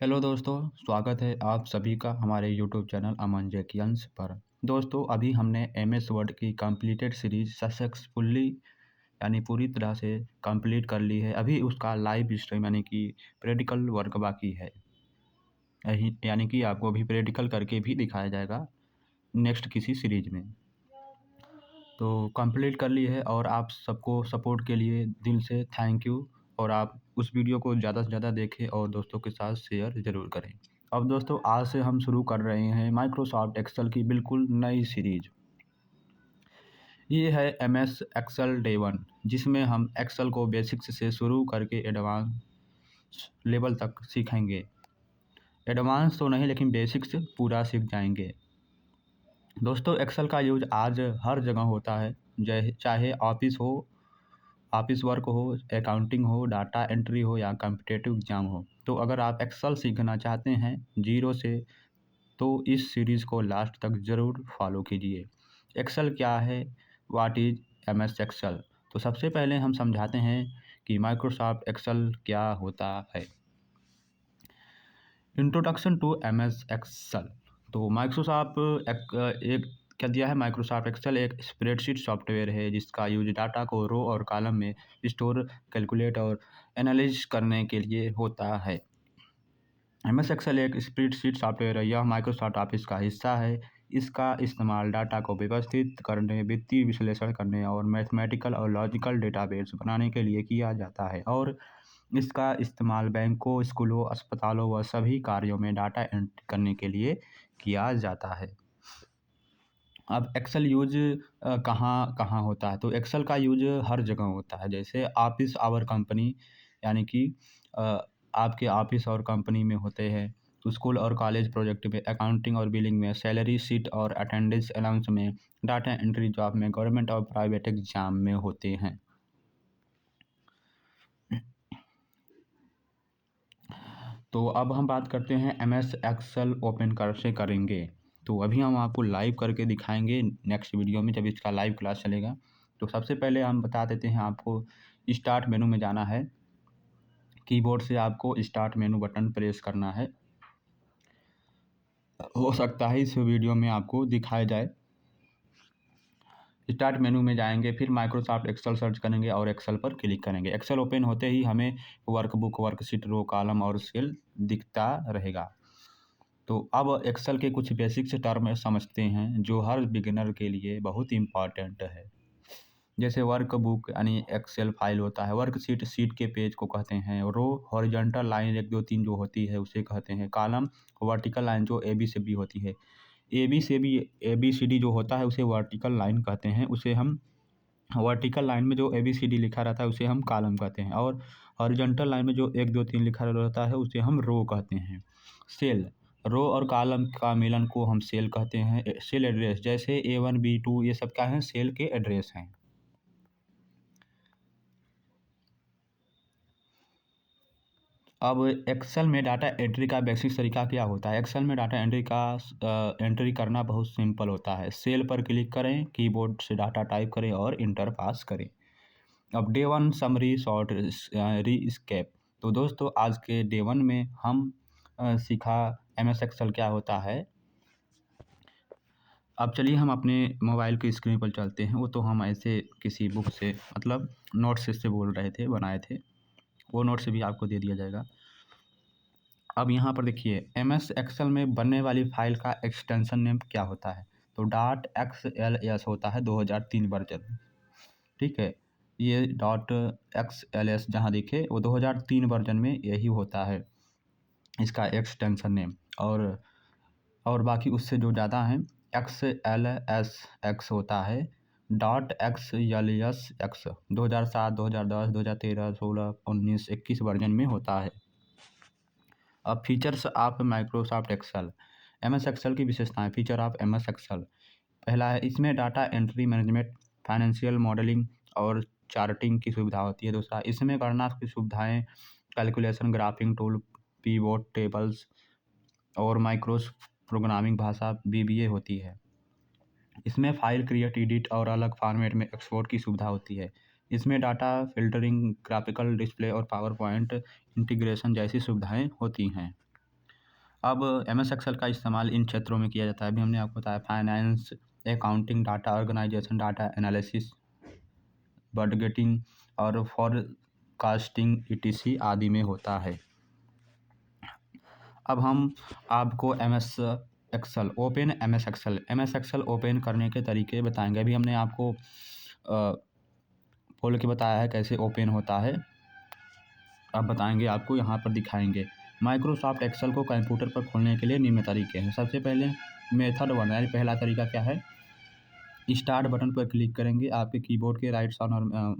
Hello दोस्तों, स्वागत है आप सभी का हमारे यूट्यूब चैनल अमन जैकियंस पर। दोस्तों, अभी हमने एमएस वर्ड की कंप्लीटेड सीरीज सक्सेसफुली यानी पूरी तरह से कंप्लीट कर ली है। अभी उसका लाइव स्ट्रीम यानी कि प्रैक्टिकल वर्क बाकी है। यही यानी कि आपको अभी प्रैक्टिकल करके भी दिखाया जाएगा नेक्स्ट किसी सीरीज में। तो कंप्लीट कर ली है और आप सबको सपोर्ट के लिए दिल से थैंक यू। और आप उस वीडियो को ज़्यादा से ज़्यादा देखें और दोस्तों के साथ शेयर ज़रूर करें। अब दोस्तों, आज से हम शुरू कर रहे हैं माइक्रोसॉफ्ट एक्सेल की बिल्कुल नई सीरीज। ये है एम एस एक्सेल डे 1, जिसमें हम एक्सेल को बेसिक्स से शुरू करके एडवांस लेवल तक सीखेंगे। एडवांस तो नहीं, लेकिन बेसिक्स पूरा सीख जाएंगे। दोस्तों, एक्सेल का यूज आज हर जगह होता है, चाहे ऑफिस वर्क हो, अकाउंटिंग हो, डाटा एंट्री हो या कॉम्पिटिटिव एग्जाम हो। तो अगर आप एक्सेल सीखना चाहते हैं जीरो से, तो इस सीरीज़ को लास्ट तक ज़रूर फॉलो कीजिए। एक्सेल क्या है? What is MS Excel? तो सबसे पहले हम समझाते हैं कि माइक्रोसॉफ्ट एक्सेल क्या होता है। Introduction to MS Excel. तो माइक्रोसॉफ्ट एक क्या दिया है, माइक्रोसॉफ्ट एक्सेल एक स्प्रेडशीट सॉफ्टवेयर है जिसका यूज डाटा को रो और कॉलम में स्टोर, कैलकुलेट और एनालाइज करने के लिए होता है। एमएस एक्सेल एक स्प्रेडशीट सॉफ्टवेयर है। यह माइक्रोसॉफ्ट ऑफिस का हिस्सा है। इसका इस्तेमाल डाटा को व्यवस्थित करने, वित्तीय विश्लेषण करने और मैथमेटिकल और लॉजिकल डेटाबेस बनाने के लिए किया जाता है। और इसका इस्तेमाल बैंकों, स्कूलों, अस्पतालों व सभी कार्यों में डाटा एंट्री करने के लिए किया जाता है। अब एक्सेल यूज कहाँ कहाँ होता है? तो एक्सेल का यूज हर जगह होता है। जैसे ऑफिस आवर कंपनी, यानी कि अ, आपके ऑफिस और कंपनी में होते हैं। तो स्कूल और कॉलेज प्रोजेक्ट में, अकाउंटिंग और बिलिंग में, सैलरी शीट और अटेंडेंस अलाउंस में, डाटा एंट्री जॉब में, गवर्नमेंट और प्राइवेट एग्जाम में होते हैं। तो अब हम बात करते हैं एमएस एक्सेल ओपन कैसे करेंगे। तो अभी हम आपको लाइव करके दिखाएंगे नेक्स्ट वीडियो में, जब इसका लाइव क्लास चलेगा। तो सबसे पहले हम बता देते हैं आपको, स्टार्ट मेनू में जाना है। कीबोर्ड से आपको स्टार्ट मेनू बटन प्रेस करना है। हो सकता है इस वीडियो में आपको दिखाया जाए। स्टार्ट मेनू में जाएंगे, फिर माइक्रोसॉफ्ट एक्सेल सर्च करेंगे और एक्सेल पर क्लिक करेंगे। एक्सेल ओपन होते ही हमें वर्कबुक, वर्कशीट, रो, कॉलम और सेल दिखता रहेगा। तो अब एक्सेल के कुछ बेसिक्स टर्म समझते हैं जो हर बिगिनर के लिए बहुत इम्पॉर्टेंट है। जैसे वर्कबुक यानी एक्सेल फाइल होता है। वर्कशीट, शीट के पेज को कहते हैं। रो, हॉरिजॉन्टल लाइन 1 2 3 जो होती है उसे कहते हैं। कॉलम, वर्टिकल लाइन जो ए बी से बी होती है। ए बी सी डी जो होता है उसे वर्टिकल लाइन कहते हैं। उसे हम वर्टिकल लाइन में जो ए बी सी डी लिखा रहता है उसे हम कॉलम कहते हैं। और हॉरिजॉन्टल लाइन में जो 1 2 3 लिखा रहता है उसे हम रो कहते हैं। सेल, रो और कॉलम का मिलन को हम सेल कहते हैं। सेल एड्रेस, जैसे A1 B2 ये सब क्या है, सेल के एड्रेस हैं। अब एक्सेल में डाटा एंट्री का बेसिक तरीका क्या होता है? एक्सेल में डाटा एंट्री करना बहुत सिंपल होता है। सेल पर क्लिक करें, कीबोर्ड से डाटा टाइप करें और इंटर पास करें। अब डे 1 समरी शॉर्ट रीस्केप। तो दोस्तों, आज के डे 1 में हम सीखा एमएस एक्सेल क्या होता है। अब चलिए हम अपने मोबाइल की स्क्रीन पर चलते हैं। वो तो हम ऐसे किसी बुक से, मतलब नोट्स से बोल रहे थे, बनाए थे। वो नोट्स भी आपको दे दिया जाएगा। अब यहाँ पर देखिए, एमएस एक्सेल में बनने वाली फाइल का एक्सटेंशन नेम क्या होता है? तो डॉट एक्स एल एस होता है 2003 वर्जन। ठीक है, ये डॉट एक्स एल एस जहाँ दिखे वो 2003 वर्जन में यही होता है इसका एक्सटेंशन नेम। और बाकी उससे जो ज़्यादा है, एक्स एल एस एक्स होता है dot X L S X 2007, 2010, 2013, 16, 19, 21 version में होता है। अब features of Microsoft Excel. MS Excel की विशेषताएं। Feature of MS Excel. पहला है, इसमें data entry management, financial modelling और चार्टिंग की सुविधा होती है। दूसरा, इसमें गणना की सुविधाएं, calculation, graphing tool, pivot tables और माइक्रोस प्रोग्रामिंग भाषा बीबीए होती है। इसमें फाइल क्रिएट, एडिट और अलग फॉर्मेट में एक्सपोर्ट की सुविधा होती है। इसमें डाटा फिल्टरिंग, ग्राफिकल डिस्प्ले और पावर पॉइंट इंटीग्रेशन जैसी सुविधाएं होती हैं। अब एमएस एक्सेल का इस्तेमाल इन क्षेत्रों में किया जाता है। अभी हमने आपको बताया finance, accounting, data organisation, data analysis, budgeting और फॉरकास्टिंग ईटीसी आदि में होता है। अब हम आपको एमएस एक्सेल ओपन करने के तरीके बताएंगे। अभी हमने आपको खोल के बताया है कैसे ओपन होता है, अब बताएंगे आपको, यहाँ पर दिखाएंगे। माइक्रोसॉफ्ट एक्सेल को कंप्यूटर पर खोलने के लिए निम्न तरीके हैं। सबसे पहले मेथड 1 यानी पहला तरीका क्या है, स्टार्ट बटन पर क्लिक करेंगे। आपके कीबोर्ड के राइट साइड और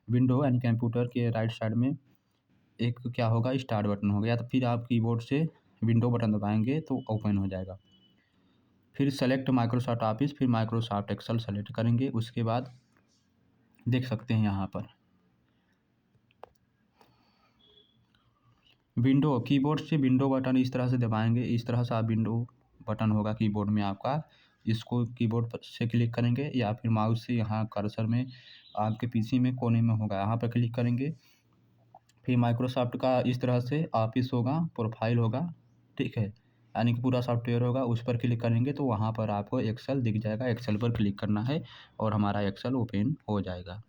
विंडो यानी कंप्यूटर के राइट साइड में एक क्या होगा, स्टार्ट बटन होगा, या तो फिर आप कीबोर्ड से विंडो बटन दबाएंगे तो ओपन हो जाएगा। फिर सेलेक्ट माइक्रोसॉफ्ट ऑफिस, फिर माइक्रोसॉफ्ट एक्सेल सेलेक्ट करेंगे। उसके बाद देख सकते हैं यहाँ पर विंडो, कीबोर्ड से विंडो बटन इस तरह से दबाएंगे, इस तरह से आप विंडो बटन होगा कीबोर्ड में आपका, इसको कीबोर्ड पर से क्लिक करेंगे या फिर माउस से यहाँ कर्सर में आपके पीसी में कोने में होगा, यहाँ पर क्लिक करेंगे। फिर माइक्रोसॉफ्ट का इस तरह से ऑफिस होगा, प्रोफाइल होगा, ठीक है, यानी कि पूरा सॉफ्टवेयर होगा, उस पर क्लिक करेंगे तो वहाँ पर आपको एक्सेल दिख जाएगा। एक्सेल पर क्लिक करना है और हमारा एक्सेल ओपन हो जाएगा।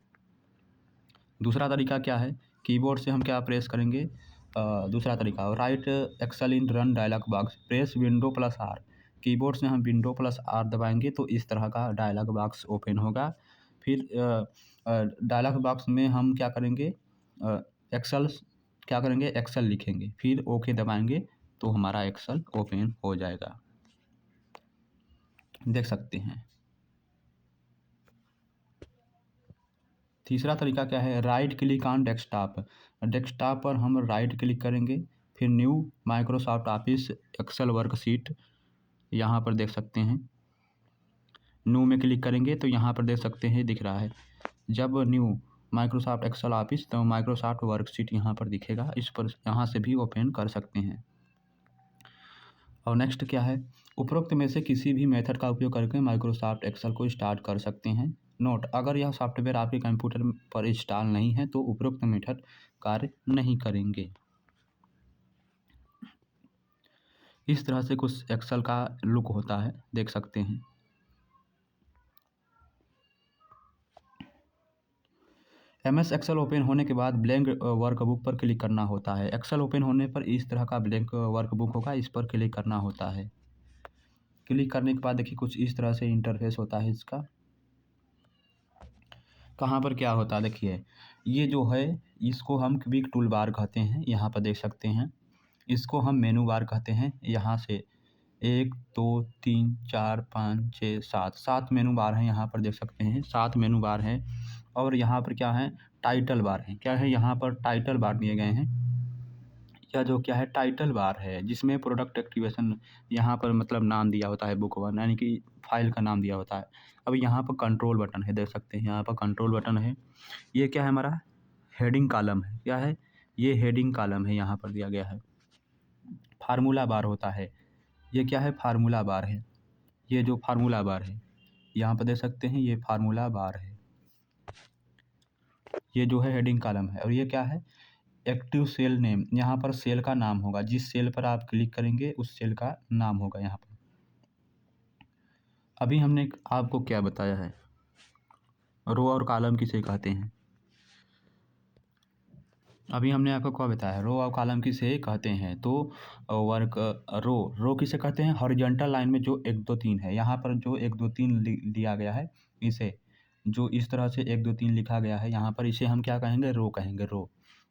दूसरा तरीका क्या है, कीबोर्ड से हम क्या प्रेस करेंगे, दूसरा तरीका write Excel in run dialog box, press window plus R. Keyboard से हम विंडो प्लस आर दबाएंगे तो इस तरह का डायलॉग बॉक्स ओपन होगा। फिर डायलॉग बॉक्स में हम क्या करेंगे, एक्सेल क्या करेंगे, एक्सेल लिखेंगे, फिर ओके दबाएंगे तो हमारा एक्सेल ओपन हो जाएगा, देख सकते हैं। तीसरा तरीका क्या है, right click on desktop. Desktop पर हम राइट क्लिक करेंगे, फिर new Microsoft Office Excel worksheet, यहाँ पर देख सकते हैं। न्यू में क्लिक करेंगे तो यहाँ पर देख सकते हैं दिख रहा है, जब न्यू माइक्रोसॉफ्ट एक्सेल ऑफिस तो माइक्रोसॉफ्ट वर्कशीट यहाँ पर दिखेगा, इस पर यहाँ से भी ओपन कर सकते हैं। और नेक्स्ट क्या है, उपरोक्त में से किसी भी मेथड का उपयोग करके माइक्रोसॉफ्ट एक्सेल को स्टार्ट कर सकते हैं। नोट, अगर यह सॉफ्टवेयर आपके कंप्यूटर पर इंस्टॉल नहीं है तो उपरोक्त मेथड कार्य नहीं करेंगे। इस तरह से कुछ एक्सेल का लुक होता है, देख सकते हैं। एमएस एक्सेल ओपन होने के बाद ब्लैंक वर्कबुक पर क्लिक करना होता है। एक्सेल ओपन होने पर इस तरह का ब्लैंक वर्कबुक होगा, इस पर क्लिक करना होता है। क्लिक करने के बाद देखिए कुछ इस तरह से इंटरफेस होता है इसका। कहाँ पर क्या होता है देखिए, ये जो है इसको हम क्विक टूल बार कहते हैं, यहाँ पर देख सकते हैं। इसको हम मेनू बार कहते हैं। यहाँ से 1 2 3 4 5 6 7 मेनू बार हैं, यहाँ पर देख सकते हैं 7 मेनू बार हैं। और यहाँ पर क्या है, टाइटल बार है, क्या है, यहाँ पर टाइटल बार दिए गए हैं, या जो क्या है टाइटल बार है, जिसमें प्रोडक्ट एक्टिवेशन यहाँ पर मतलब नाम दिया होता है बुक 1, यानी कि फाइल का नाम दिया होता है। अब यहाँ पर कंट्रोल बटन है, देख सकते हैं यहाँ पर कंट्रोल बटन है। ये क्या है, हमारा हेडिंग कॉलम है, क्या है, ये हेडिंग कॉलम है, यहाँ पर दिया गया है। फार्मूला बार होता है, ये क्या है, फार्मूला बार है, ये जो फार्मूला बार है यहाँ पर देख सकते हैं, ये फार्मूला बार है। ये जो है हेडिंग कॉलम है। और ये क्या है, एक्टिव सेल नेम, यहाँ पर सेल का नाम होगा, जिस सेल पर आप क्लिक करेंगे उस सेल का नाम होगा यहाँ पर। अभी हमने आपको क्या बताया है, रो और कॉलम किसे कहते हैं। अभी हमने आपको क्या बताया है, रो और कॉलम किसे कहते हैं। तो वर्क रो किसे कहते हैं, हॉरिजॉन्टल लाइन में जो 1 2 3 है, यहाँ पर जो 1 2 3 दिया गया है, इसे जो इस तरह से 1 2 3 लिखा गया है यहाँ पर, इसे हम क्या कहेंगे, रो कहेंगे, रो।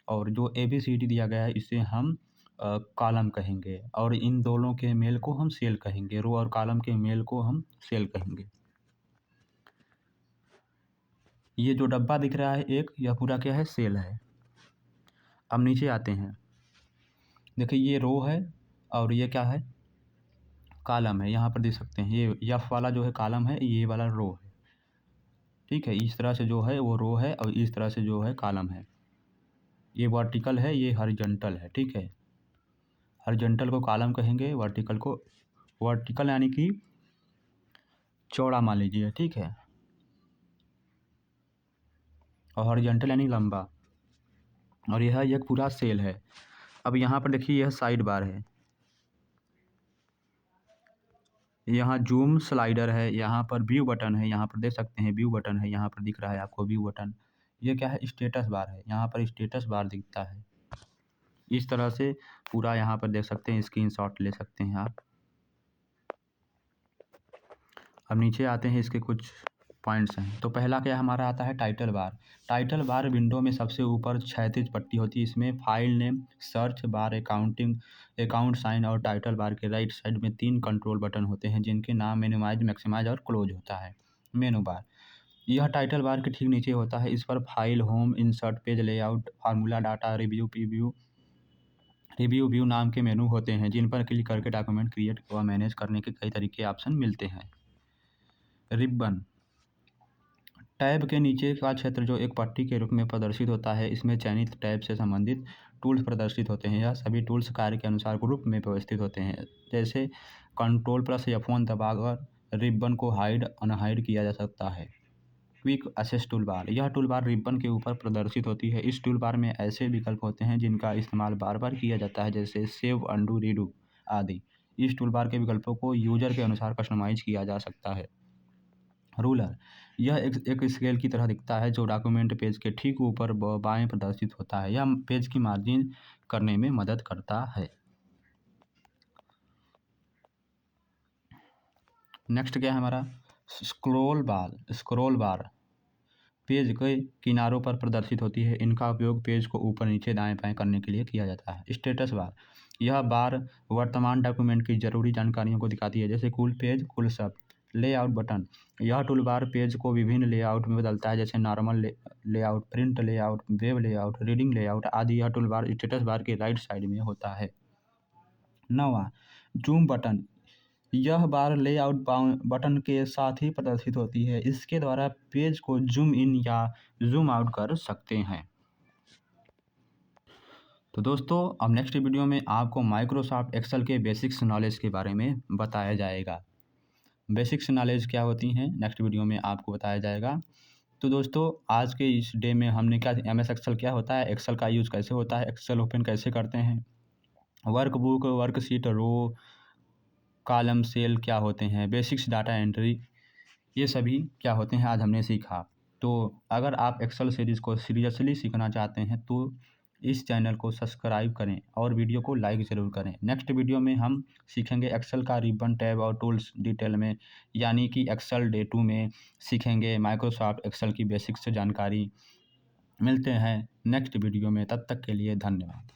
और जो ABCD दिया गया है इसे हम कॉलम कहेंगे, और इन दोनों के मेल को हम सेल कहेंगे, रो और कॉलम के मेल को हम सेल कहेंगे। ये जो डब्बा दिख रहा है एक, यह पूरा क्या है, सेल है। अब नीचे आते हैं, देखिए ये रो है और ये क्या है, कॉलम है, यहाँ पर देख सकते हैं ये F वाला जो है कॉलम है, ये वाला रो है, ठीक है। इस तरह से जो है वो रो है और इस तरह से जो है कॉलम है। ये वर्टिकल है, ये हॉरिजॉन्टल है, ठीक है। हॉरिजॉन्टल को कॉलम कहेंगे, वर्टिकल यानी कि चौड़ा मान लीजिए, ठीक है, और हॉरिजॉन्टल यानी लंबा। और यह एक पूरा सेल है। अब यहाँ पर देखिए यह साइड बार है, यहाँ जूम स्लाइडर है, यहाँ पर व्यू बटन है, यहाँ पर देख सकते हैं व्यू बटन है, यहाँ पर दिख रहा है आपको व्यू बटन। ये क्या है, स्टेटस बार है, यहाँ पर स्टेटस बार दिखता है। इस तरह से पूरा यहाँ पर देख सकते हैं, स्क्रीनशॉट ले सकते हैं आप। अब नीचे आते हैं, इसके कुछ पॉइंट्स हैं। तो पहला क्या हमारा आता है, title bar. Title bar window में सबसे ऊपर क्षैतिज पट्टी होती है। इसमें file name, search bar, account sign और टाइटल बार के राइट साइड में 3 कंट्रोल बटन होते हैं जिनके नाम मिनिमाइज, मैक्सिमाइज और क्लोज होता है। मेनू बार, यह टाइटल बार के ठीक नीचे होता है। इस पर file, home, insert, page layout, formula, data, review view नाम के मेनू होते हैं जिन पर क्लिक करके डॉक्यूमेंट क्रिएट व मैनेज करने के कई तरीके ऑप्शन मिलते हैं। रिबन, टैब के नीचे का क्षेत्र जो एक पट्टी के रूप में प्रदर्शित होता है, इसमें चयनित टैब से संबंधित टूल्स प्रदर्शित होते हैं। यह सभी टूल्स कार्य के अनुसार ग्रुप में व्यवस्थित होते हैं। जैसे कंट्रोल प्लस F1 दबाकर रिबन को हाइड अनहाइड किया जा सकता है। क्विक एक्सेस टूल बार, यह टूल बार रिबन के ऊपर प्रदर्शित होती है। इस टूल बार में ऐसे विकल्प होते हैं जिनका इस्तेमाल बार बार किया जाता है, जैसे सेव, अनडू, रीडू आदि। इस टूल बार के विकल्पों को यूजर के अनुसार कस्टमाइज किया जा सकता है। रूलर, यह एक स्केल की तरह दिखता है जो डॉक्यूमेंट पेज के ठीक ऊपर बाएं प्रदर्शित होता है। यह पेज की मार्जिन करने में मदद करता है। नेक्स्ट क्या है हमारा, स्क्रॉल बार पेज के किनारों पर प्रदर्शित होती है। इनका उपयोग पेज को ऊपर, नीचे, दाएं बाएं करने के लिए किया जाता है। स्टेटस बार, यह बार वर्तमान डॉक्यूमेंट की जरूरी जानकारियों को दिखाती है, जैसे कुल पेज, कुल शब्द। लेआउट बटन, यह टूल बार पेज को विभिन्न लेआउट में बदलता है, जैसे normal layout, print layout, web layout, reading layout आदि। यह टूल बार स्टेटस बार के राइट साइड में होता है। 9वां, जूम बटन, यह बार लेआउट बटन के साथ ही प्रदर्शित होती है। इसके द्वारा पेज को जूम इन या जूम आउट कर सकते हैं। तो दोस्तों, अब नेक्स्ट वीडियो में आपको माइक्रोसॉफ्ट एक्सेल के बेसिक्स नॉलेज के बारे में बताया जाएगा। बेसिक्स नॉलेज क्या होती हैं, नेक्स्ट वीडियो में आपको बताया जाएगा। तो दोस्तों, आज के इस डे में हमने क्या, MS एक्सेल क्या होता है, एक्सेल का यूज़ कैसे होता है, एक्सेल ओपन कैसे करते हैं, वर्कबुक, वर्कशीट, रो, कॉलम, सेल क्या होते हैं, बेसिक्स डाटा एंट्री, ये सभी क्या होते हैं आज हमने सीखा। तो अगर आप एक्सेल सीरीज़ को सीरियसली सीखना चाहते हैं तो इस चैनल को सब्सक्राइब करें और वीडियो को लाइक ज़रूर करें। नेक्स्ट वीडियो में हम सीखेंगे एक्सेल का रिबन, टैब और टूल्स डिटेल में, यानी कि एक्सेल डे 2 में सीखेंगे माइक्रोसॉफ्ट एक्सेल की बेसिक्स जानकारी। मिलते हैं नेक्स्ट वीडियो में, तब तक के लिए धन्यवाद।